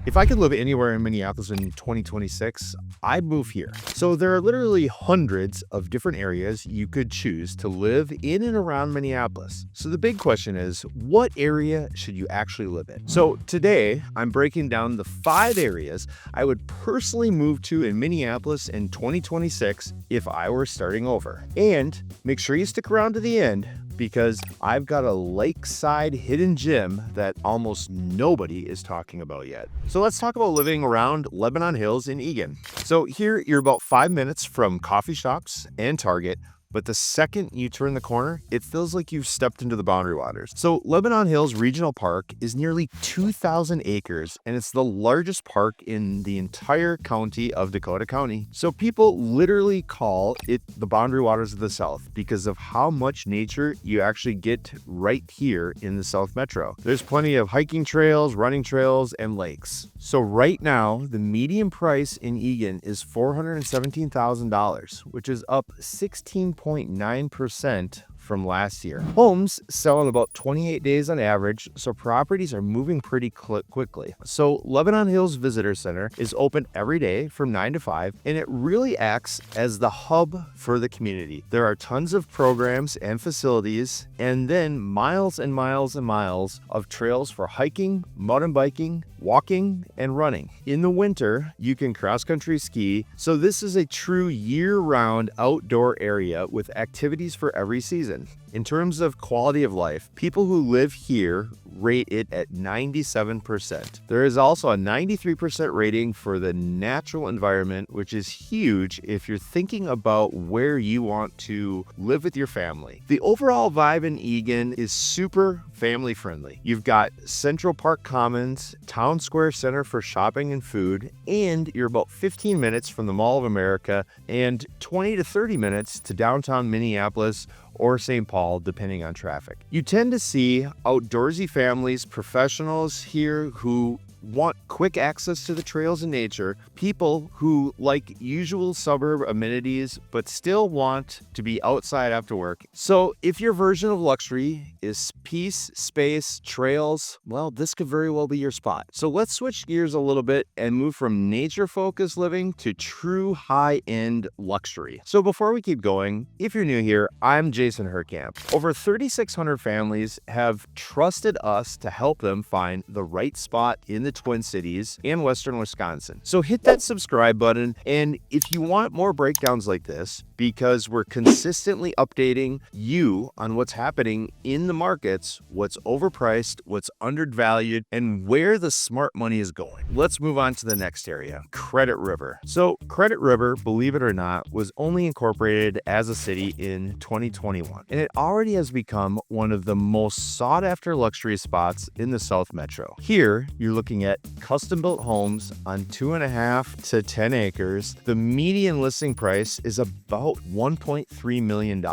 If I could live anywhere in Minneapolis in 2026, I'd move here. So there are literally hundreds of different areas you could choose to live in and around Minneapolis. So the big question is, what area should you actually live in? So today, I'm breaking down the 5 areas I would personally move to in Minneapolis in 2026 if I were starting over. And make sure you stick around to the end, because I've got a lakeside hidden gem that almost nobody is talking about yet. So let's talk about living around Lebanon Hills in Eagan. So here you're about 5 minutes from coffee shops and Target, but the second you turn the corner, it feels like you've stepped into the Boundary Waters. So Lebanon Hills Regional Park is nearly 2,000 acres, and it's the largest park in the entire county of Dakota County. So people literally call it the Boundary Waters of the South because of how much nature you actually get right here in the South Metro. There's plenty of hiking trails, running trails, and lakes. So right now, the median price in Eagan is $417,000, which is up 16.9% from last year. Homes sell in about 28 days on average, so properties are moving pretty quickly. So Lebanon Hills Visitor Center is open every day from 9 to 5, and it really acts as the hub for the community. There are tons of programs and facilities, and then miles and miles and miles of trails for hiking, mountain biking, walking, and running. In the winter, you can cross-country ski, so this is a true year-round outdoor area with activities for every season. In terms of quality of life, people who live here rate it at 97%. There is also a 93% rating for the natural environment, which is huge if you're thinking about where you want to live with your family. The overall vibe in Eagan is super family friendly. You've got Central Park Commons, Town Square Center for shopping and food, and you're about 15 minutes from the Mall of America and 20 to 30 minutes to downtown Minneapolis or St. Paul, depending on traffic. You tend to see outdoorsy families, professionals here who want quick access to the trails and nature, people who like usual suburb amenities but still want to be outside after work. So if your version of luxury is peace, space, trails, well, this could very well be your spot. So let's switch gears a little bit and move from nature-focused living to true high-end luxury. So before we keep going, if you're new here, I'm Jason Huerkamp. Over 3,600 families have trusted us to help them find the right spot in the Twin Cities and Western Wisconsin. So hit that subscribe button, and if you want more breakdowns like this, because we're consistently updating you on what's happening in the markets, what's overpriced, what's undervalued, and where the smart money is going. Let's move on to the next area, Credit River. So Credit River, believe it or not, was only incorporated as a city in 2021, and it already has become one of the most sought after luxury spots in the South Metro. Here, you're looking at custom-built homes on 2.5 to 10 acres. The median listing price is about $1.3 million.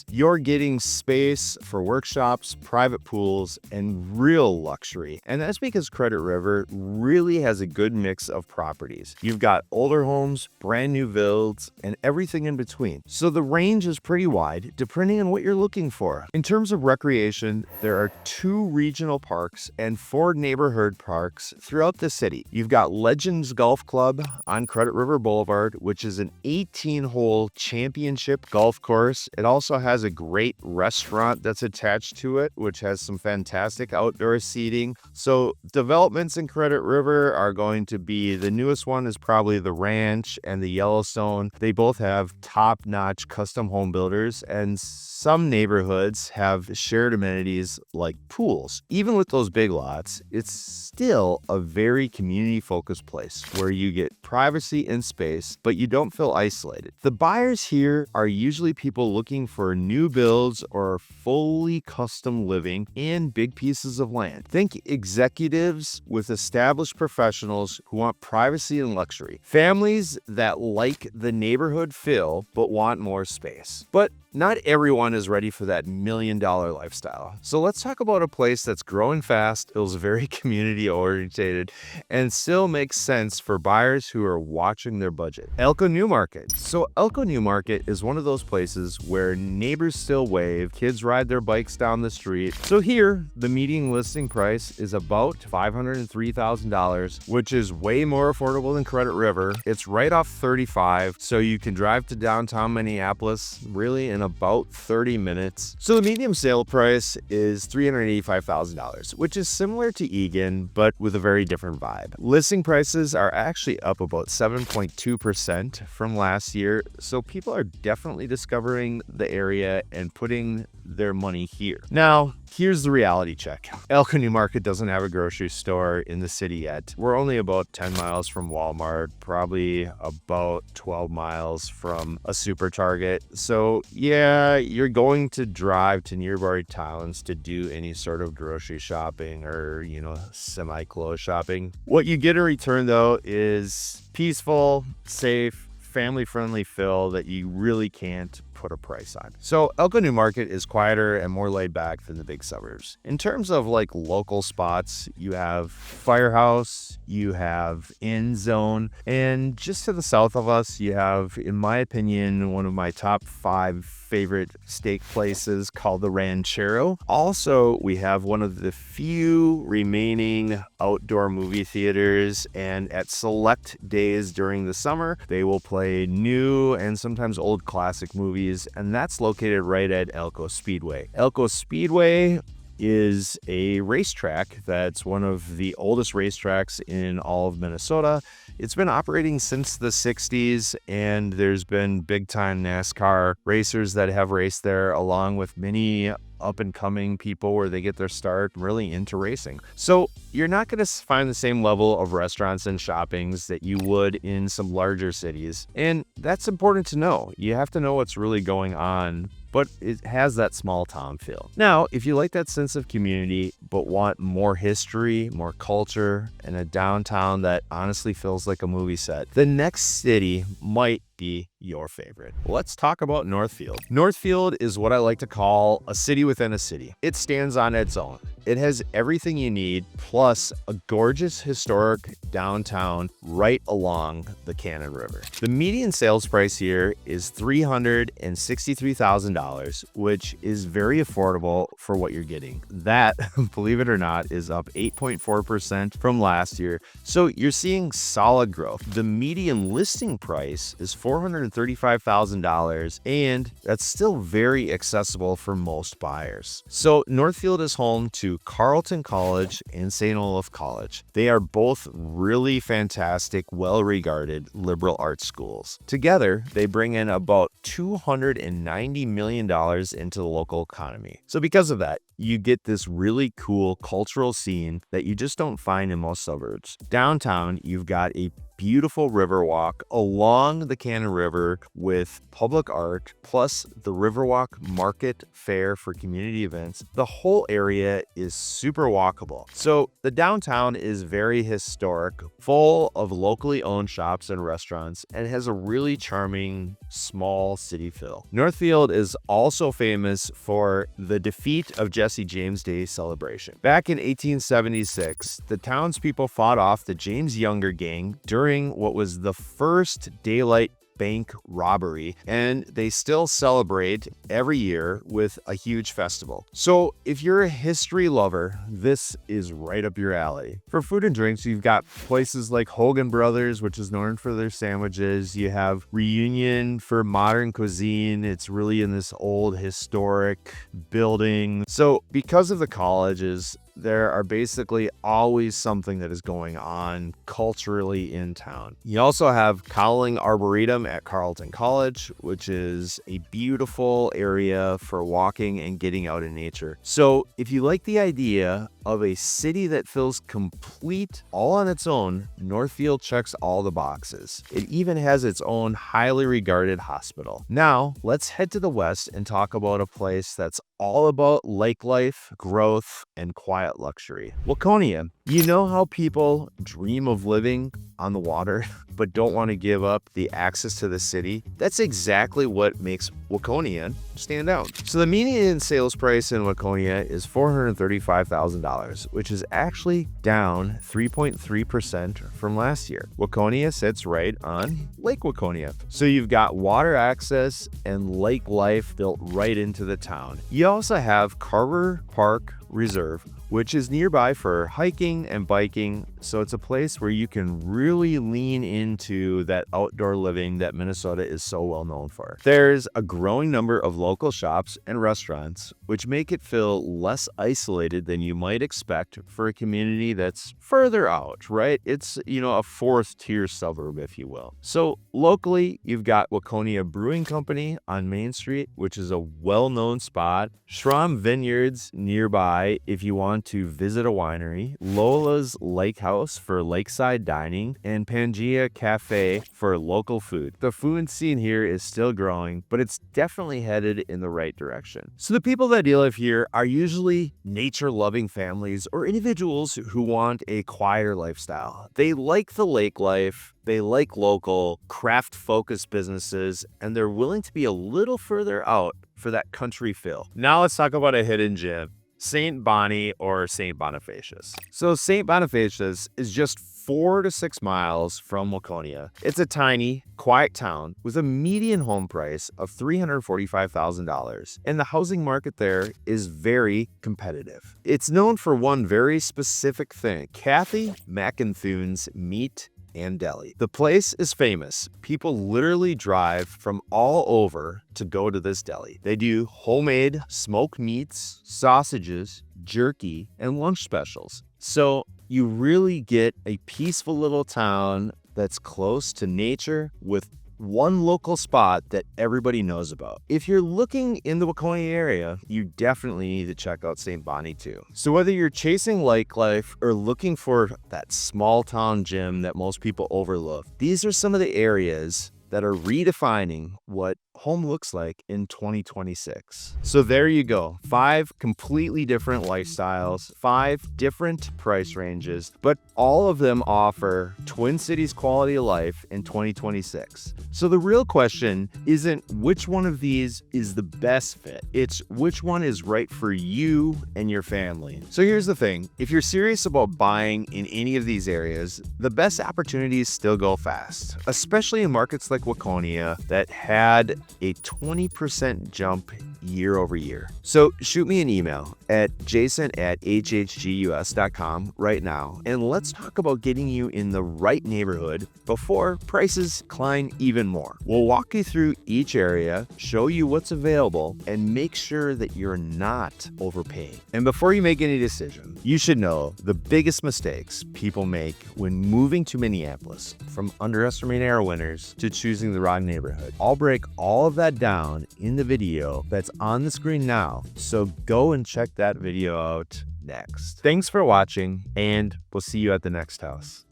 You're getting space for workshops, private pools, and real luxury. And that's because Credit River really has a good mix of properties. You've got older homes, brand new builds, and everything in between. So the range is pretty wide, depending on what you're looking for. In terms of recreation, there are 2 regional parks and 4 neighborhood parks throughout the city. You've got Legends Golf Club on Credit River Boulevard, which is an 18-hole championship golf course. It also has a great restaurant that's attached to it, which has some fantastic outdoor seating. So developments in Credit River are going to be, the newest one is probably the Ranch and the Yellowstone. They both have top-notch custom home builders, and some neighborhoods have shared amenities like pools. Even with those big lots, it's still a very community-focused place where you get privacy and space, but you don't feel isolated. The buyers here are usually people looking for new builds or fully custom living in big pieces of land. Think executives with established professionals who want privacy and luxury. Families that like the neighborhood feel but want more space. But not everyone is ready for that $1 million lifestyle. So let's talk about a place that's growing fast, feels very community oriented, and still makes sense for buyers who are watching their budget. Elko New Market. So Elko New Market is one of those places where neighbors still wave, kids ride their bikes down the street. So here, the median listing price is about $503,000, which is way more affordable than Credit River. It's right off 35, so you can drive to downtown Minneapolis really in about 30 minutes. So the median sale price is $385,000, which is similar to Eagan, but with a very different vibe. Listing prices are actually up about 7.2% from last year, so people are definitely discovering the area and putting their money here. Now, here's the reality check. Elko New Market doesn't have a grocery store in the city yet. We're only about 10 miles from Walmart, probably about 12 miles from a super Target. So yeah, you're going to drive to nearby towns to do any sort of grocery shopping or, semi-clothes shopping. What you get in return though is peaceful, safe, family-friendly feel that you really can't put a price on. So Elko New Market is quieter and more laid back than the big suburbs. In terms of local spots, you have Firehouse, you have Inn Zone, and just to the south of us, you have, in my opinion, one of my top 5 favorite steak places called the Ranchero. Also, we have one of the few remaining outdoor movie theaters, and at select days during the summer, they will play new and sometimes old classic movies, and that's located right at Elko Speedway. Elko Speedway is a racetrack that's one of the oldest racetracks in all of Minnesota. It's been operating since the 60s, and there's been big-time NASCAR racers that have raced there, along with many up-and-coming people where they get their start really into racing. So you're not going to find the same level of restaurants and shoppings that you would in some larger cities, and that's important to know. You have to know what's really going on, but it has that small town feel. Now, if you like that sense of community, but want more history, more culture, and a downtown that honestly feels like a movie set, the next city might be your favorite. Let's talk about Northfield. Northfield is what I like to call a city within a city. It stands on its own. It has everything you need, plus a gorgeous historic downtown right along the Cannon River. The median sales price here is $363,000, which is very affordable for what you're getting. That, believe it or not, is up 8.4% from last year. So you're seeing solid growth. The median listing price is $435,000, and that's still very accessible for most buyers. So Northfield is home to Carleton College and St. Olaf College. They are both really fantastic, well-regarded liberal arts schools. Together, they bring in about $290 million into the local economy. So because of that, you get this really cool cultural scene that you just don't find in most suburbs. Downtown, you've got a beautiful riverwalk along the Cannon River with public art, plus the Riverwalk Market Fair for community events. The whole area is super walkable. So the downtown is very historic, full of locally owned shops and restaurants, and has a really charming small city feel. Northfield is also famous for the defeat of Jesse James Day celebration. Back in 1876, the townspeople fought off the James Younger gang during what was the first daylight bank robbery, and they still celebrate every year with a huge festival. So if you're a history lover, this is right up your alley. For food and drinks, you've got places like Hogan Brothers, which is known for their sandwiches. You have Reunion for modern cuisine. It's really in this old historic building. So because of the colleges, there are basically always something that is going on culturally in town. You also have Cowling Arboretum at Carleton College, which is a beautiful area for walking and getting out in nature. So if you like the idea of a city that feels complete all on its own, Northfield checks all the boxes. It even has its own highly regarded hospital. Now, let's head to the west and talk about a place that's all about lake life, growth, and quiet luxury. Waconia. You know how people dream of living on the water but don't want to give up the access to the city, that's exactly what makes Waconia stand out. So the median sales price in Waconia is $435,000, which is actually down 3.3% from last year. Waconia sits right on Lake Waconia, so you've got water access and lake life built right into the town. You also have Carver Park Reserve, which is nearby for hiking and biking, so it's a place where you can really lean into that outdoor living that Minnesota is so well known for. There's a growing number of local shops and restaurants, which make it feel less isolated than you might expect for a community that's further out, right? It's, a fourth tier suburb, if you will. So locally, you've got Waconia Brewing Company on Main Street, which is a well-known spot. Schramm Vineyards nearby if you want to visit a winery, Lola's Lake House for lakeside dining, and Pangea Cafe for local food. The food scene here is still growing, but it's definitely headed in the right direction. So the people that live here are usually nature-loving families or individuals who want a quieter lifestyle. They like the lake life, they like local, craft-focused businesses, and they're willing to be a little further out for that country feel. Now let's talk about a hidden gem. St. Bonnie or St. Bonifacius. So St. Bonifacius is just 4 to 6 miles from Waconia. It's a tiny, quiet town with a median home price of $345,000, and the housing market there is very competitive. It's known for one very specific thing, Kathy McInthun's Meat and Deli. The place is famous. People literally drive from all over to go to this deli. They do homemade smoked meats, sausages, jerky, and lunch specials. So you really get a peaceful little town that's close to nature with one local spot that everybody knows about. If you're looking in the Waconia area, you definitely need to check out St. Bonnie too. So whether you're chasing lake life or looking for that small town gym that most people overlook, these are some of the areas that are redefining what home looks like in 2026. So there you go. 5 completely different lifestyles, 5 different price ranges, but all of them offer Twin Cities quality of life in 2026. So the real question isn't which one of these is the best fit. It's which one is right for you and your family. So here's the thing. If you're serious about buying in any of these areas, the best opportunities still go fast, especially in markets like Waconia that had a 20% jump year over year. So shoot me an email at jason@hhgus.com right now, and let's talk about getting you in the right neighborhood before prices climb even more. We'll walk you through each area, show you what's available, and make sure that you're not overpaying. And before you make any decision, you should know the biggest mistakes people make when moving to Minneapolis, from underestimating our winters to choosing the wrong neighborhood. I'll break all of that down in the video that's on the screen now, so go and check that video out next. Thanks for watching, and we'll see you at the next house.